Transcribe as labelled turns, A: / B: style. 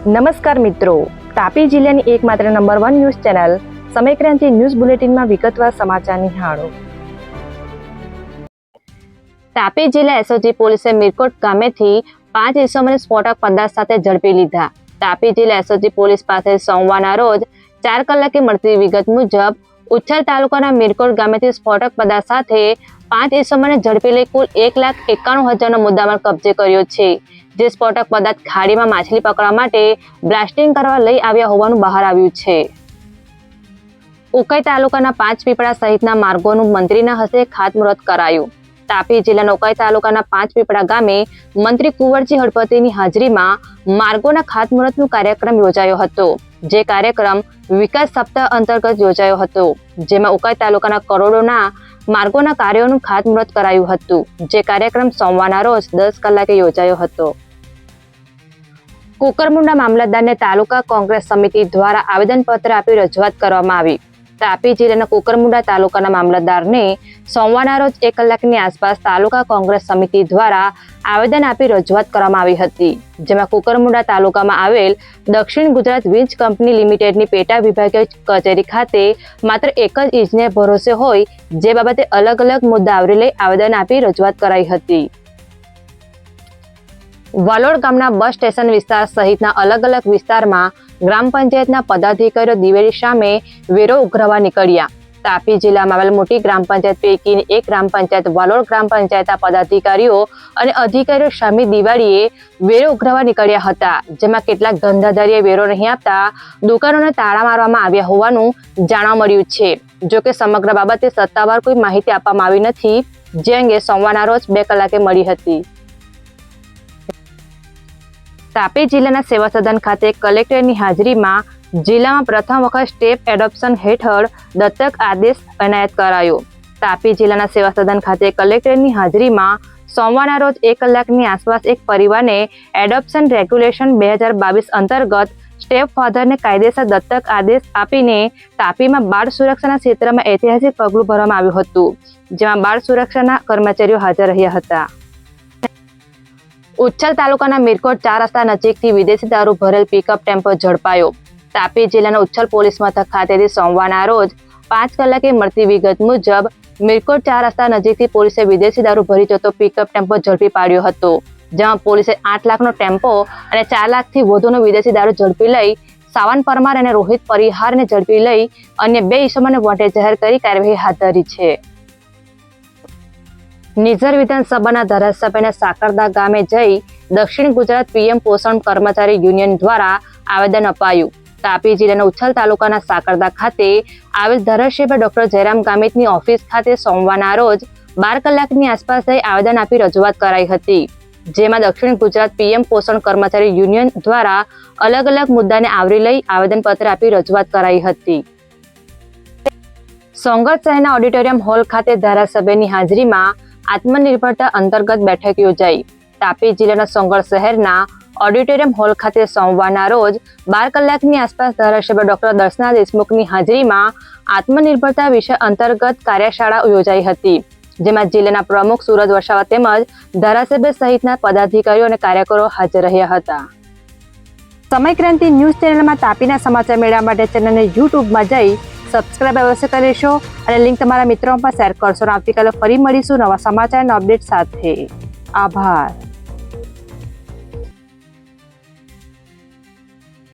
A: નમસ્કાર મિત્રો, તાપી જિલ્લાની એકમાત્ર number 1 news channel Samaykranti news બુલેટિનમાં વિગતવાર સમાચાર નિહાળો. તાપી જિલ્લા એસઓજી પોલીસે મીરકોટ ગામેથી 5 ઇસમોને સ્ફોટક પદાર્થ સાથે ઝડપી લીધા. તાપી જિલ્લા એસઓજી પોલીસ પાસે સોમવારના રોજ 4 કલાકે મળતી વિગત મુજબ ઉચ્છલ તાલુકાના મીરકોટ ગામેથી સ્ફોટક પદાર્થ સાથે 5 ઇસમોને ઝડપી લઈ કુલ 1,91,000નો મુદ્દામાલ કબજે કર્યો છે. જે સ્ફોટક પદાર્થ ખાડીમાં માછલી પકડવા માટે બ્લાસ્ટિંગ કરવા લઈ આવ્યા હોવાનું બહાર આવ્યું છે. ઉકાઈ તાલુકાના 5 પીપળા સહિતના માર્ગોનું મંત્રીના હસ્તે ખાતમુહૂર્ત કરાયું. તાપી જિલ્લાના ઉકાઈ તાલુકાના 5 પીપળા ગામે મંત્રી કુંવરજી હળપતિની હાજરીમાં માર્ગોના ખાતમુહૂર્તનો કાર્યક્રમ યોજાયો હતો. જે કાર્યક્રમ વિકાસ સપ્તાહ અંતર્ગત યોજાયો હતો, જેમાં ઉકાઈ તાલુકાના કરોડોના માર્ગોના કાર્યોનું ખાતમુહૂર્ત કરાયું હતું. જે કાર્યક્રમ સોમવારના રોજ 10 કલાકે યોજાયો હતો. કુકરમુંડા મામલતદારને તાલુકા કોંગ્રેસ સમિતિ દ્વારા આવેદનપત્ર આપી રજૂઆત કરવામાં આવી. તાપી જિલ્લાના કુકરમુંડા તાલુકાના મામલતદારને સોમવારના રોજ 1 કલાકની આસપાસ તાલુકા કોંગ્રેસ સમિતિ દ્વારા આવેદન આપી રજૂઆત કરવામાં આવી હતી. જેમાં કુકરમુંડા તાલુકામાં આવેલ દક્ષિણ ગુજરાત વીજ કંપની લિમિટેડની પેટા વિભાગીય કચેરી ખાતે માત્ર એક જ ઇજનેર ભરોસે હોય, જે બાબતે અલગ અલગ મુદ્દા આવરી લઈ આવેદન આપી રજૂઆત કરાઈ હતી. વાલોડ ગામના બસ સ્ટેશન વિસ્તાર સહિતના અલગ અલગ વિસ્તારમાં ગ્રામ પંચાયતના પદાધિકારીઓ દિવેલી સામે વેરો ઉઘરાવવા નીકળ્યા. તાપી જિલ્લામાં આવેલ મોટી ગ્રામ પંચાયત પૈકીની એક ગ્રામ પંચાયત વાલોડ ગ્રામ પંચાયતના પદાધિકારીઓ અને અધિકારીઓ સામે દિવાળીએ વેરો ઉઘરાવવા નીકળ્યા હતા. જેમાં કેટલાક ધંધાદારીએ વેરો નહીં આપતા દુકાનોને તાળા મારવામાં આવ્યા હોવાનું જાણવા મળ્યું છે. જોકે સમગ્ર બાબતે સત્તાવાર કોઈ માહિતી આપવામાં આવી નથી, જે અંગે સોમવારના રોજ 2 કલાકે મળી હતી. તાપી જિલ્લાના સેવા સદન ખાતે કલેક્ટરની હાજરીમાં જિલ્લામાં પ્રથમ વખત સ્ટેપ એડોપ્શન હેઠળ દત્તક આદેશ એનાયત કરાયો. તાપી જિલ્લાના સેવા સદન ખાતે કલેક્ટરની હાજરીમાં સોમવારના રોજ 1 કલાકની આસપાસ એક પરિવારને એડોપ્શન રેગ્યુલેશન 2022 અંતર્ગત સ્ટેપ ફાધરને કાયદેસર દત્તક આદેશ આપીને તાપીમાં બાળ સુરક્ષાના ક્ષેત્રમાં ઐતિહાસિક પગલું ભરવામાં આવ્યું હતું, જેમાં બાળ સુરક્ષાના કર્મચારીઓ હાજર રહ્યા હતા. ઉચ્છલ તાલુકાના મીરકોટ 4 રસ્તા નજીકથી વિદેશી દારૂ ભરેલ પિકઅપ ટેમ્પો ઝડપાયો. તાપી જિલ્લાના ઉચ્છલ પોલીસ મથક ખાતેથી સોમવારના રોજ 5 કલાકે મળતી વિગત મુજબ મીરકોટ 4 રસ્તા નજીકથી પોલીસે વિદેશી દારૂ ભરી જતો પિકઅપ ટેમ્પો ઝડપી પાડ્યો હતો. જેમાં પોલીસે 8 લાખનો ટેમ્પો અને 4 લાખથી વધુનો વિદેશી દારૂ ઝડપી લઈ સાવન પરમાર અને રોહિત પરિહારને ઝડપી લઈ અન્ય 2 ઇસમોને વોન્ટેડ જાહેર કરી કાર્યવાહી હાથ ધરી છે. નિઝર વિધાનસભાના ધારાસભ્યને સાકરદા ગામે જઈ દક્ષિણ ગુજરાત પીએમ પોષણ કર્મચારી યુનિયન દ્વારા આવેદન અપાયું. તાપી જિલ્લાના ઉચ્છલ તાલુકાના સાકરદા ખાતે આવેલ ધારાસભ્ય ડોક્ટર જયરામ ગામિતની ઓફિસ ખાતે સોમવારના રોજ 12 કલાકની આસપાસ જઈ આવેદન આપી રજૂઆત કરાઈ હતી. જેમાં દક્ષિણ ગુજરાત પીએમ પોષણ કર્મચારી યુનિયન દ્વારા અલગ અલગ મુદ્દાને આવરી લઈ આવેદનપત્ર આપી રજૂઆત કરાઈ હતી. સોંગઠ શહેરના ઓડિટોરિયમ હોલ ખાતે ધારાસભ્યની હાજરીમાં આત્મનિર્ભરતા અંતર્ગત બેઠક યોજાઈ. તાપી જિલ્લાના સોંગઠ શહેરના ઓડિટોરિયમ હોલ ખાતે સોમવારના રોજ 12 કલાકની આસપાસ ધારાસભ્ય ડોક્ટર દર્શના દેશમુખની હાજરીમાં આત્મનિર્ભરતા વિષય અંતર્ગત કાર્યશાળા યોજાઈ હતી. જેમાં જિલ્લાના પ્રમુખ સુરજ વસાવા તેમજ ધારાસભ્ય સહિતના પદાધિકારીઓ અને કાર્યકરો હાજર રહ્યા હતા. સમયક્રાંતિ ન્યૂઝ ચેનલમાં તાપીના સમાચાર મેળવવા માટે ચેનલને યુટ્યુબમાં જઈ સબસ્ક્રાઇબ અવશ્ય કરી લેશો અને લિંક તમારા મિત્રોમાં શેર કરશો. આવતીકાલે ફરી મળીશું નવા સમાચારના અપડેટ સાથે. આભાર.